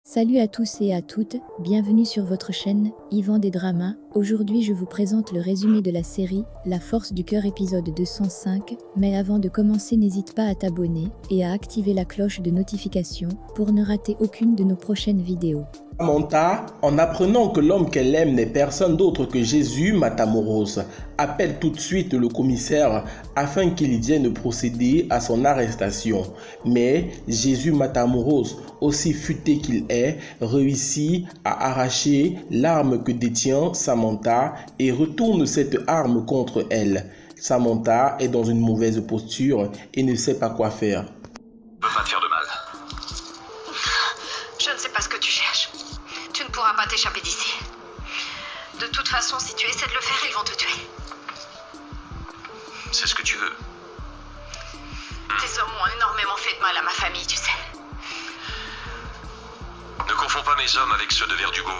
Salut à tous et à toutes, bienvenue sur votre chaîne, Yvan des Dramas. Aujourd'hui je vous présente le résumé de la série, La Force du Cœur épisode 205, mais avant de commencer n'hésite pas à t'abonner et à activer la cloche de notification pour ne rater aucune de nos prochaines vidéos. Samantha, en apprenant que l'homme qu'elle aime n'est personne d'autre que Jésus Matamoros, appelle tout de suite le commissaire afin qu'il vienne procéder à son arrestation. Mais Jésus Matamoros, aussi futé qu'il est, réussit à arracher l'arme que détient Samantha et retourne cette arme contre elle. Samantha est dans une mauvaise posture et ne sait pas quoi faire. Je ne veux pas te faire de mal. Je ne sais pas ce que tu cherches. Tu ne pourras pas t'échapper d'ici. De toute façon, si tu essaies de le faire, ils vont te tuer. C'est ce que tu veux. Tes hommes ont énormément fait de mal à ma famille, tu sais. Ne confonds pas mes hommes avec ceux de Verdugo.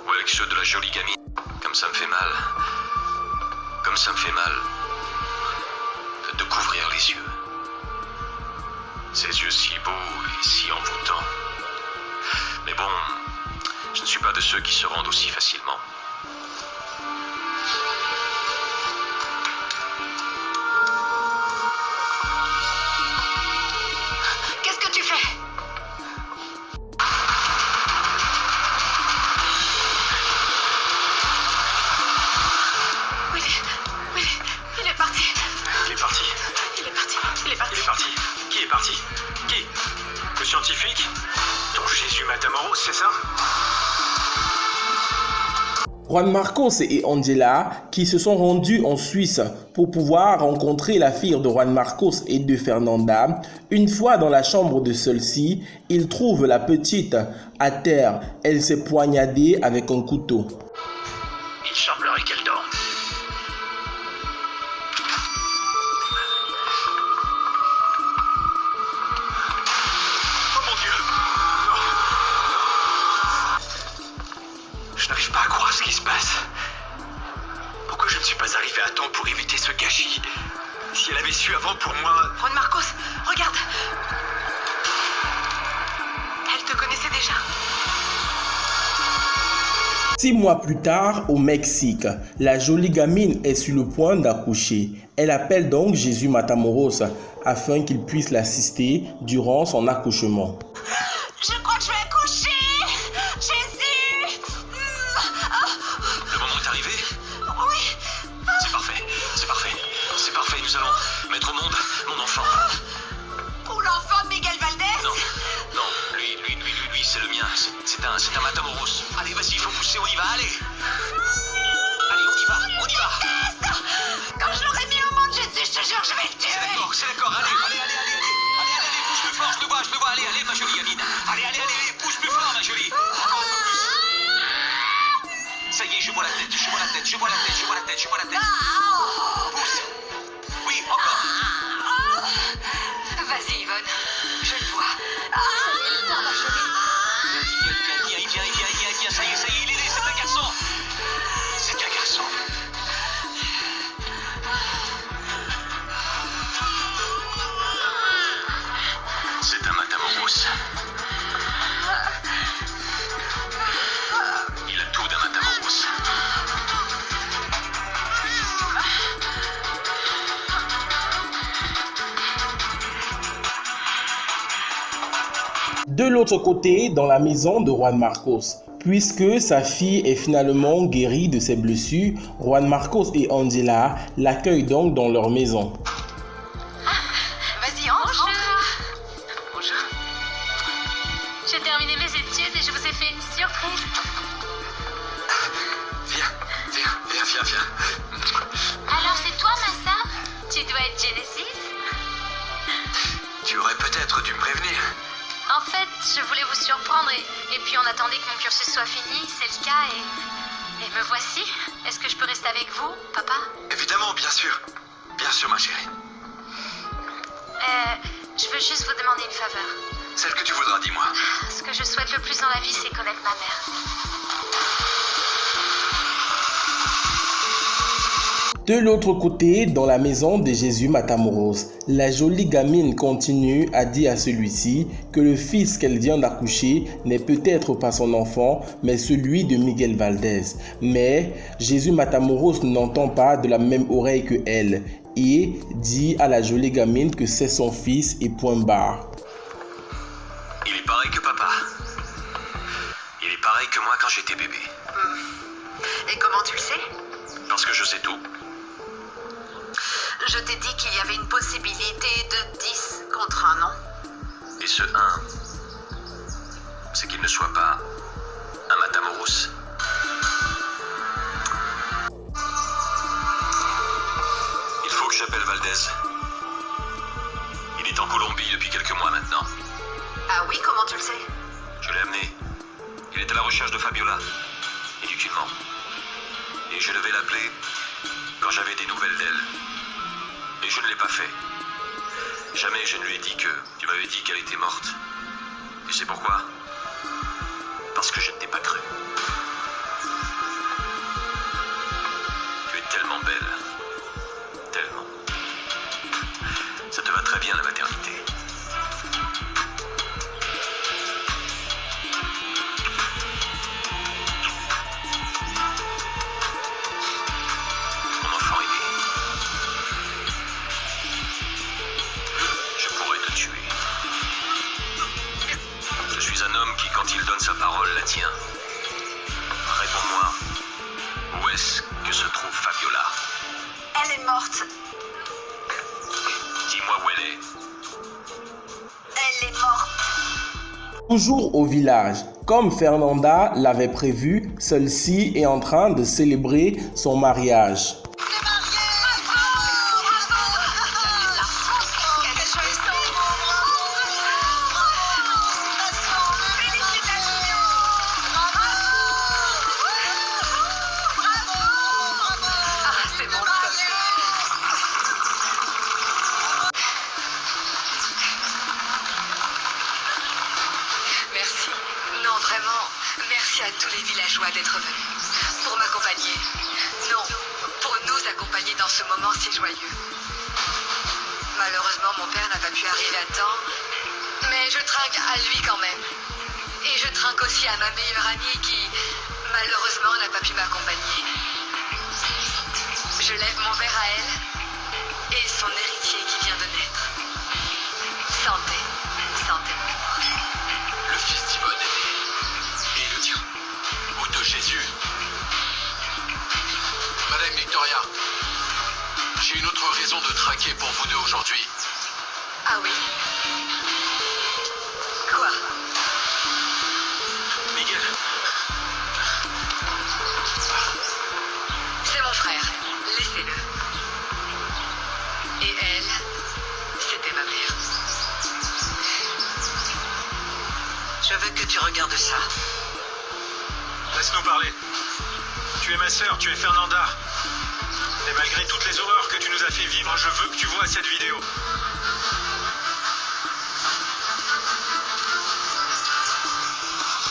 Ou avec ceux de la jolie gamine. Comme ça me fait mal. Comme ça me fait mal. De couvrir les yeux. Ces yeux si beaux et si envoûtants. Mais bon, je ne suis pas de ceux qui se rendent aussi facilement. Qu'est-ce que tu fais? Oui, il est parti. Il est parti. Il est parti. Il est parti. Il est parti. Qui est parti? Qui? Le scientifique? Ton Jésus Matamoros, c'est ça? Juan Marcos et Angela, qui se sont rendus en Suisse pour pouvoir rencontrer la fille de Juan Marcos et de Fernanda. Une fois dans la chambre de celle-ci, ils trouvent la petite à terre. Elle s'est poignardée avec un couteau. Il semblerait qu'elle dorme. Oh mon Dieu! Je n'arrive pas à croire ce qui se passe. Pourquoi je ne suis pas arrivé à temps pour éviter ce gâchis? Si elle avait su avant pour moi... Juan Marcos, regarde. Elle te connaissait déjà. 6 mois plus tard, au Mexique, la jolie gamine est sur le point d'accoucher. Elle appelle donc Jésus Matamoros afin qu'il puisse l'assister durant son accouchement. Je crois que je vais accoucher. Jésus. Le moment est arrivé? Oui. C'est parfait, c'est parfait, c'est parfait. Nous allons mettre au monde mon enfant. Pour l'enfant de Miguel Valdez. Non, lui, c'est le mien. C'est un Matamoros. Allez, vas-y, il faut pousser, on y va, allez. Allez, on y va. Quand je l'aurai mis au monde, Jésus, je te jure, je vais le tuer. C'est d'accord, allez, bouge plus fort, je le vois, allez, ma jolie gamine. Allez, bouge plus fort, ma jolie. Encore un peu plus. Ça y est, je vois la tête. Pousse. Oui, encore. Vas-y, Yvonne, je le vois. Ça y est, il sort, ma chérie. Viens, ça y est, il est né, c'est un garçon. C'est un garçon. C'est un Matamoros. Il a tout d'un Matamoros. De l'autre côté, dans la maison de Juan Marcos, puisque sa fille est finalement guérie de ses blessures, Juan Marcos et Angela l'accueillent donc dans leur maison. Vas-y, entre. Bonjour. J'ai terminé mes études et je vous ai fait une surprise. Viens. Alors c'est toi, Massa? Tu dois être Genesis? Tu aurais peut-être dû me prévenir. En fait, je voulais vous surprendre et puis on attendait que mon cursus soit fini, c'est le cas et me voici. Est-ce que je peux rester avec vous, papa? Évidemment, bien sûr, ma chérie. Je veux juste vous demander une faveur. Celle que tu voudras, dis-moi. Ce que je souhaite le plus dans la vie, c'est connaître ma mère. De l'autre côté, dans la maison de Jésus Matamoros, la jolie gamine continue à dire à celui-ci que le fils qu'elle vient d'accoucher n'est peut-être pas son enfant, mais celui de Miguel Valdez. Mais Jésus Matamoros n'entend pas de la même oreille que elle et dit à la jolie gamine que c'est son fils et point barre. Il est pareil que papa. Il est pareil que moi quand j'étais bébé. Et comment tu le sais? Parce que je sais tout. Je t'ai dit qu'il y avait une possibilité de 10 contre 1, non? Et ce 1, c'est qu'il ne soit pas un Matamoros. Il faut que j'appelle Valdez. Il est en Colombie depuis quelques mois maintenant. Ah oui, comment tu le sais? Je l'ai amené. Il est à la recherche de Fabiola. Inutilement. Et je devais l'appeler quand j'avais des nouvelles d'elle. Et je ne l'ai pas fait. Jamais je ne lui ai dit que tu m'avais dit qu'elle était morte. Tu sais pourquoi? Parce que je ne t'ai pas cru. Tu es tellement belle. Tellement. Ça te va très bien la maternité. Mon enfant aimé. Je pourrais te tuer. Je suis un homme qui, quand il donne sa parole, la tient. Réponds-moi, où est-ce que se trouve Fabiola? Elle est morte. Dis-moi où elle est. Elle est morte. Toujours au village, comme Fernanda l'avait prévu, celle-ci est en train de célébrer son mariage. Merci. Non, vraiment, merci à tous les villageois d'être venus. Pour m'accompagner. Non, pour nous accompagner dans ce moment si joyeux. Malheureusement, mon père n'a pas pu arriver à temps, mais je trinque à lui quand même. Et je trinque aussi à ma meilleure amie qui, malheureusement, n'a pas pu m'accompagner. Je lève mon verre à elle et son héritier qui vient de naître. Santé, santé. Le fils d'Yvonne est né. Et le tien. Ou de Jésus. Madame Victoria, j'ai une autre raison de traquer pour vous deux aujourd'hui. Ah oui. Quoi? Miguel. C'est mon frère. Laissez-le. Et elle, c'était ma mère. Je veux que tu regardes ça. Laisse-nous parler. Tu es ma sœur, tu es Fernanda. Et malgré toutes les horreurs que tu nous as fait vivre, je veux que tu vois cette vidéo.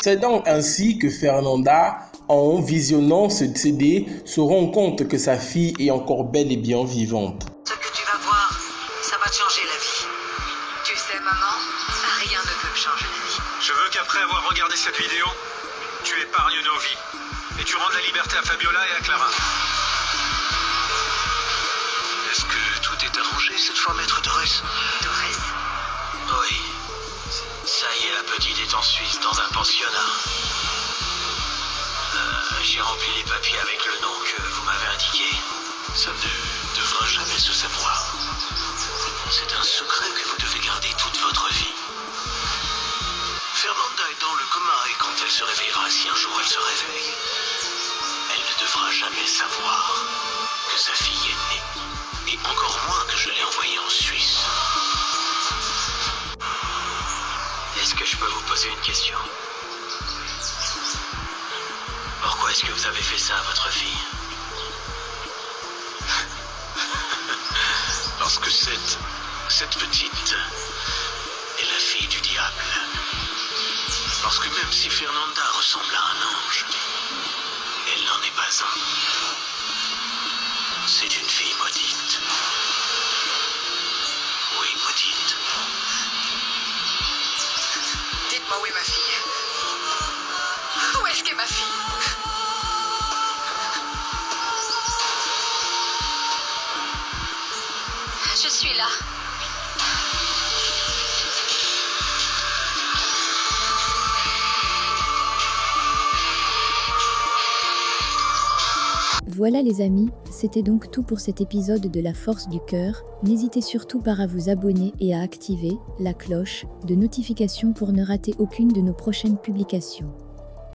C'est donc ainsi que Fernanda, en visionnant ce CD, se rend compte que sa fille est encore bel et bien vivante. Ce que tu vas voir, ça va te changer la vie. Tu sais, maman, rien ne peut me changer la vie. Je veux qu'après avoir regardé cette vidéo, tu épargnes nos vies. Et tu rendes la liberté à Fabiola et à Clara. Est-ce que tout est arrangé cette fois, maître Torres? Torres? Oui. Ça y est, la petite est en Suisse, dans un pensionnat. J'ai rempli les papiers avec le nom que vous m'avez indiqué. Ça ne devra jamais se savoir. C'est un secret que vous devez garder toute votre vie. Fernanda est dans le coma et quand elle se réveillera, si un jour elle se réveille, elle ne devra jamais savoir que sa fille est née. Et encore moins que je l'ai envoyée en Suisse. Est-ce que je peux vous poser une question? Pourquoi est-ce que vous avez fait ça à votre fille? Parce que cette petite est la fille du diable. Parce que même si Fernanda ressemble à un ange, elle n'en est pas un. C'est une fille maudite. Oui, maudite. Dites-moi où est ma fille. Où est-ce qu'est ma fille? Je suis là. Voilà les amis, c'était donc tout pour cet épisode de La Force du Cœur. N'hésitez surtout pas à vous abonner et à activer la cloche de notification pour ne rater aucune de nos prochaines publications.